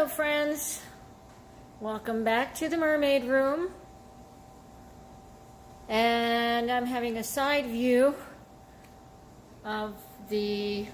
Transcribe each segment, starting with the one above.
Hello friends, welcome back to the Mermaid Room, and I'm having a side view of the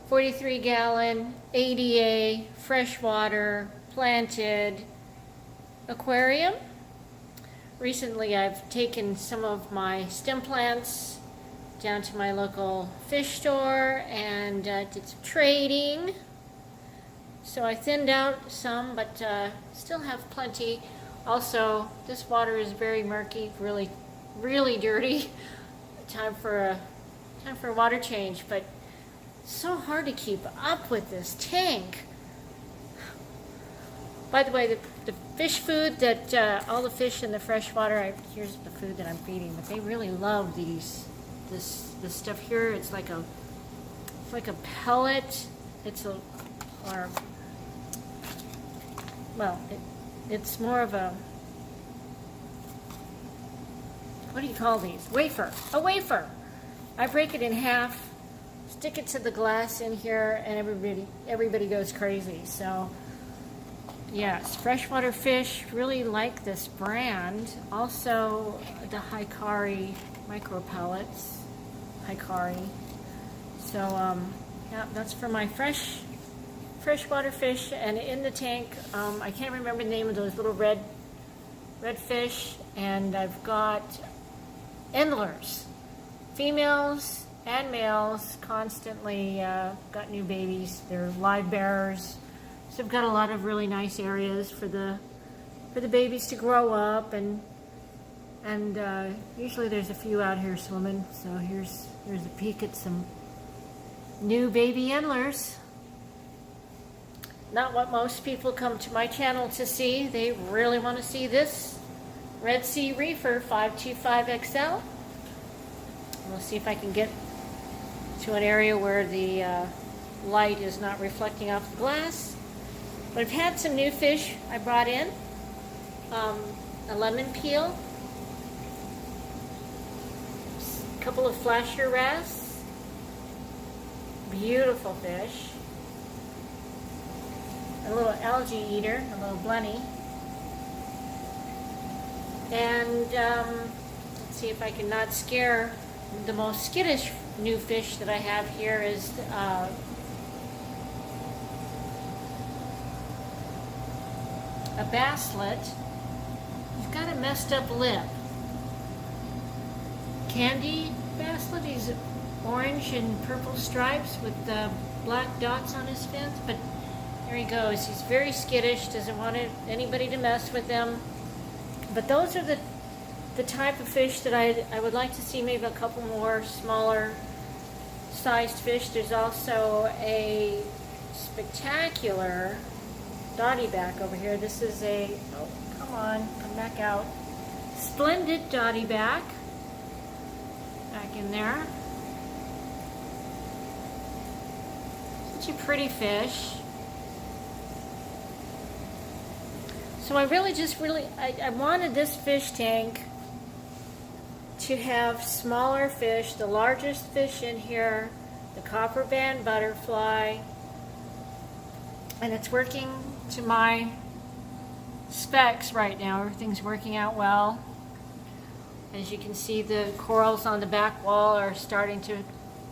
43-gallon ADA freshwater planted aquarium. Recently I've taken some of my stem plants down to my local fish store and did some trading. So I thinned out some, but still have plenty. Also, this water is very murky, really, really dirty. Time for a water change, but it's so hard to keep up with this tank. By the way, the fish food that all the fish in the freshwater, here's the food that I'm feeding, but they really love this stuff here. It's like a pellet. It's more of a, what do you call these? Wafer. A wafer. I break it in half, stick it to the glass in here, and everybody goes crazy. So, yes, freshwater fish really like this brand. Also, the Hikari micro pellets. Hikari. So, yeah, that's for my freshwater fish. And in the tank, I can't remember the name of those little red fish, and I've got endlers, females and males, constantly got new babies. They're live bearers, so I've got a lot of really nice areas for the babies to grow up, and usually there's a few out here swimming. So here's a peek at some new baby endlers. Not what most people come to my channel to see. They really want to see this Red Sea Reefer 525XL. We'll see if I can get to an area where the light is not reflecting off the glass. But I've had some new fish I brought in. A lemon peel, a couple of flasher wrasse, beautiful fish. A little algae eater, a little blenny. And let's see if I can not scare. The most skittish new fish that I have here is a basslet. He's got a messed up lip. Candy basslet. He's orange and purple stripes with black dots on his fins, but there he goes. He's very skittish, doesn't want anybody to mess with him. But those are the type of fish that I would like to see. Maybe a couple more smaller sized fish. There's also a spectacular dotty back over here. This is oh, come on, come back out. Splendid dotty back in there. Such a pretty fish. So I I wanted this fish tank to have smaller fish. The largest fish in here, the copper band butterfly, and it's working to my specs right now. Everything's working out well. As you can see, the corals on the back wall are starting to,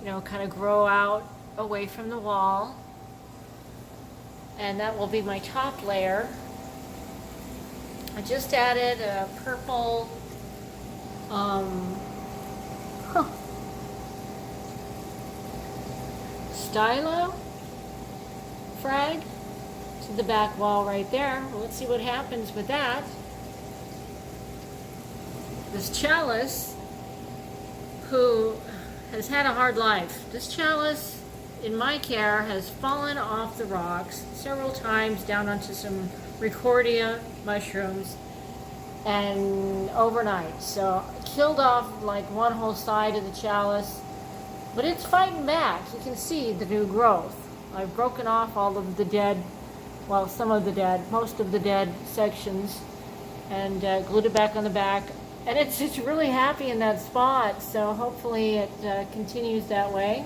kind of grow out away from the wall. And that will be my top layer. I just added a purple stylo frag to the back wall right there. Well, let's see what happens with that. This chalice, who has had a hard life. This chalice, in my care, has fallen off the rocks several times down onto some Ricordia mushrooms and overnight. So I killed off like one whole side of the chalice, but it's fighting back. You can see the new growth. I've broken off all of the dead, well, most of the dead sections, and glued it back on the back. And it's really happy in that spot, so hopefully it continues that way.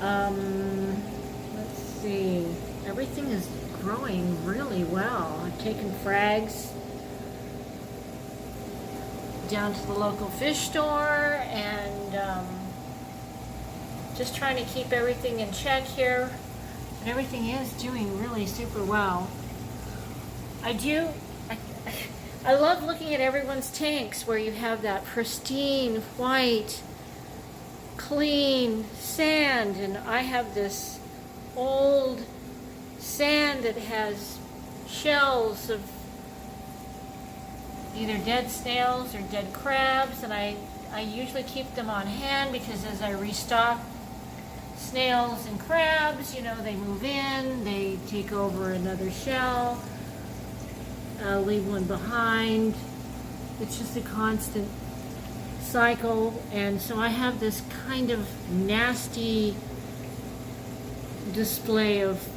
Let's see. everything is growing really well. I've taken frags down to the local fish store and just trying to keep everything in check here. And everything is doing really super well. I love looking at everyone's tanks where you have that pristine, white, clean sand, and I have this old sand that has shells of either dead snails or dead crabs, and I usually keep them on hand because as I restock snails and crabs, you know, they move in, they take over another shell, leave one behind. It's just a constant cycle, and so I have this kind of nasty display of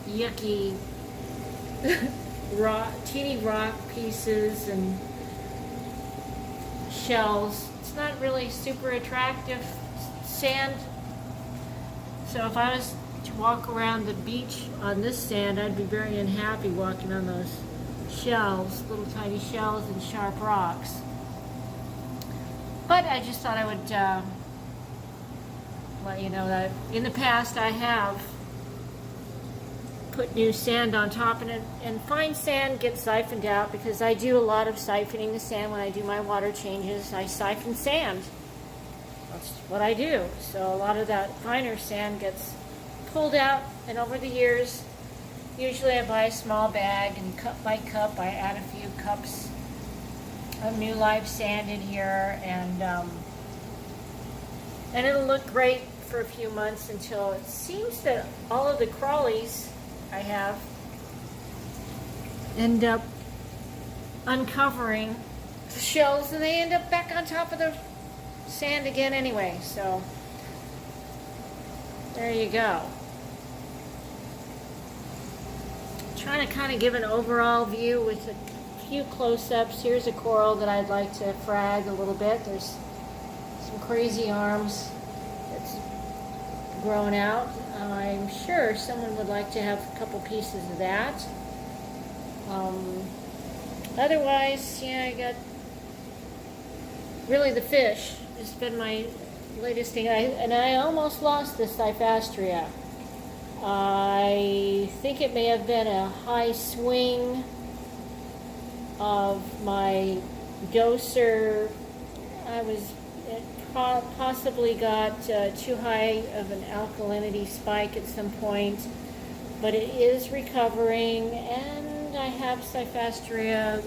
yucky teeny rock pieces and shells. It's not really super attractive sand. So if I was to walk around the beach on this sand, I'd be very unhappy walking on those shells, little tiny shells and sharp rocks. But I just thought I would let you know that in the past I have put new sand on top, and fine sand gets siphoned out because I do a lot of siphoning the sand when I do my water changes. I siphon sand. That's what I do. So a lot of that finer sand gets pulled out, and over the years, usually I buy a small bag, and cup by cup I add a few cups of new live sand in here, and it'll look great for a few months until it seems that all of the crawlies I have end up uncovering the shells, and they end up back on top of the sand again anyway. So there you go. Trying to kind of give an overall view with a few close-ups. Here's a coral that I'd like to frag a little bit. There's some crazy arms that's grown out. I'm sure someone would like to have a couple pieces of that. Otherwise, yeah, I got really the fish. It's been my latest thing. I almost lost this Cyphastria. I think it may have been a high swing of my doser. It possibly got too high of an alkalinity spike at some point, but it is recovering, and I have Cyphastria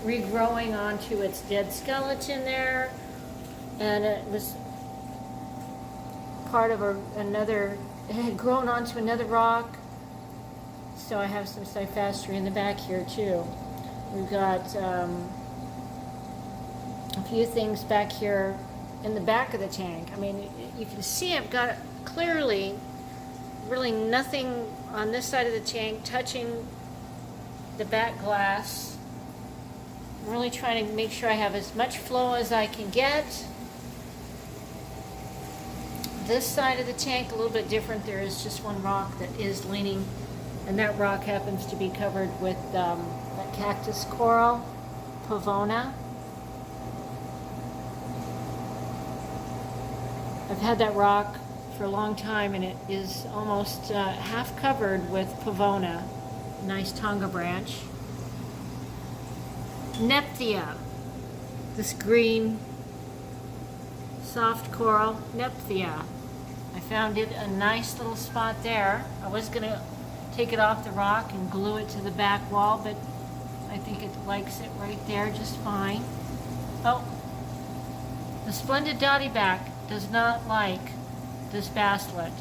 regrowing onto its dead skeleton there, and it was part of another, it had grown onto another rock, so I have some Cyphastria in the back here too. We've got a few things back here in the back of the tank. I mean, you can see I've got clearly really nothing on this side of the tank touching the back glass. I'm really trying to make sure I have as much flow as I can get. This side of the tank, a little bit different. There is just one rock that is leaning, and that rock happens to be covered with that cactus coral, Pavona. I've had that rock for a long time, and it is almost half covered with Pavona, nice Tonga branch. Nephthia, this green soft coral, Nephthia. I found it a nice little spot there. I was going to take it off the rock and glue it to the back wall, but I think it likes it right there just fine. Oh, the splendid dottyback does not like this basslet.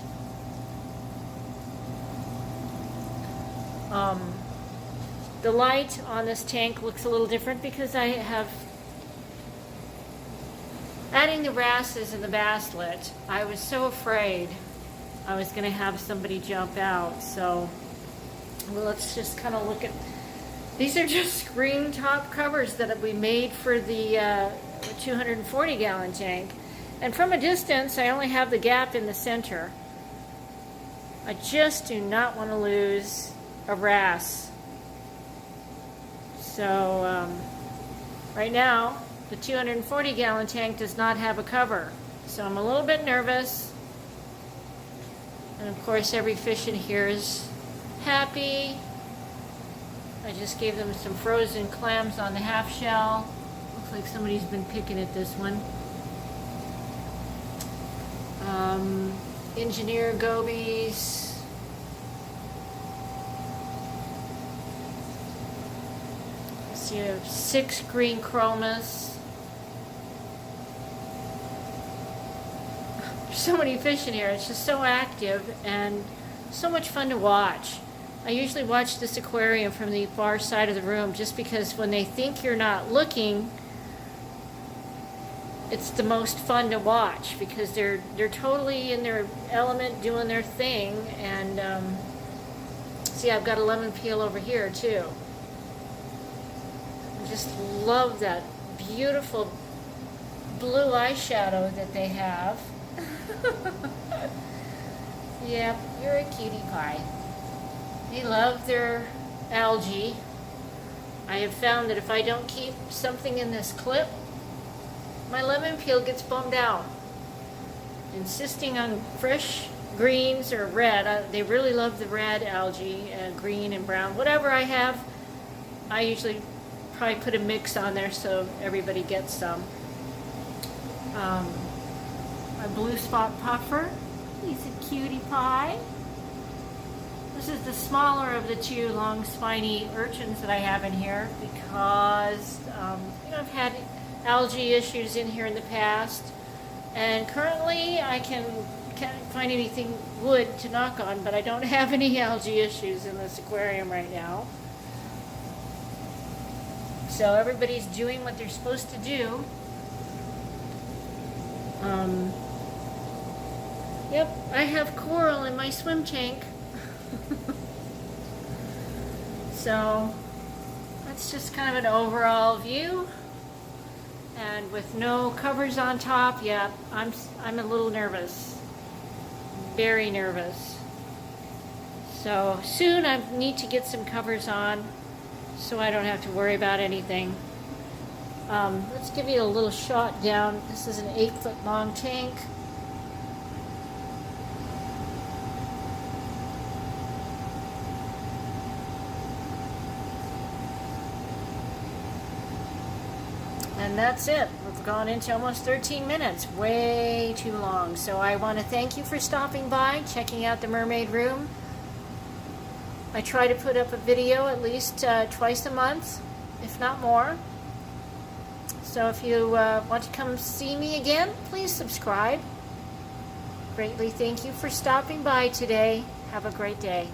The light on this tank looks a little different because I have, adding the wrasses and the basslet, I was so afraid I was going to have somebody jump out. So well, let's just kind of look at, these are just screen top covers that we made for the 240 gallon tank. And from a distance, I only have the gap in the center. I just do not want to lose a wrasse. So right now, the 240-gallon tank does not have a cover. So I'm a little bit nervous. And of course, every fish in here is happy. I just gave them some frozen clams on the half shell. Looks like somebody's been picking at this one. Engineer gobies. So you have 6 green chromas. There's so many fish in here. It's just so active and so much fun to watch. I usually watch this aquarium from the far side of the room just because when they think you're not looking, it's the most fun to watch because they're totally in their element doing their thing. And see, I've got a lemon peel over here too. I just love that beautiful blue eyeshadow that they have. Yep, you're a cutie pie. They love their algae. I have found that if I don't keep something in this clip, my lemon peel gets bummed out. Insisting on fresh greens or red. They really love the red algae, green and brown. Whatever I have, I usually probably put a mix on there so everybody gets some. My blue spot puffer. He's a cutie pie. This is the smaller of the 2 long spiny urchins that I have in here because I've had algae issues in here in the past, and currently I can't find anything wood to knock on, but I don't have any algae issues in this aquarium right now. So everybody's doing what they're supposed to do. Yep, I have coral in my swim tank. So that's just kind of an overall view. And with no covers on top, yeah, I'm a little nervous. Very nervous. So soon I need to get some covers on so I don't have to worry about anything. Let's give you a little shot down. This is an 8-foot long tank. And that's it. We've gone into almost 13 minutes. Way too long. So I want to thank you for stopping by, checking out the Mermaid Room. I try to put up a video at least twice a month, if not more. So if you want to come see me again, please subscribe. Greatly thank you for stopping by today. Have a great day.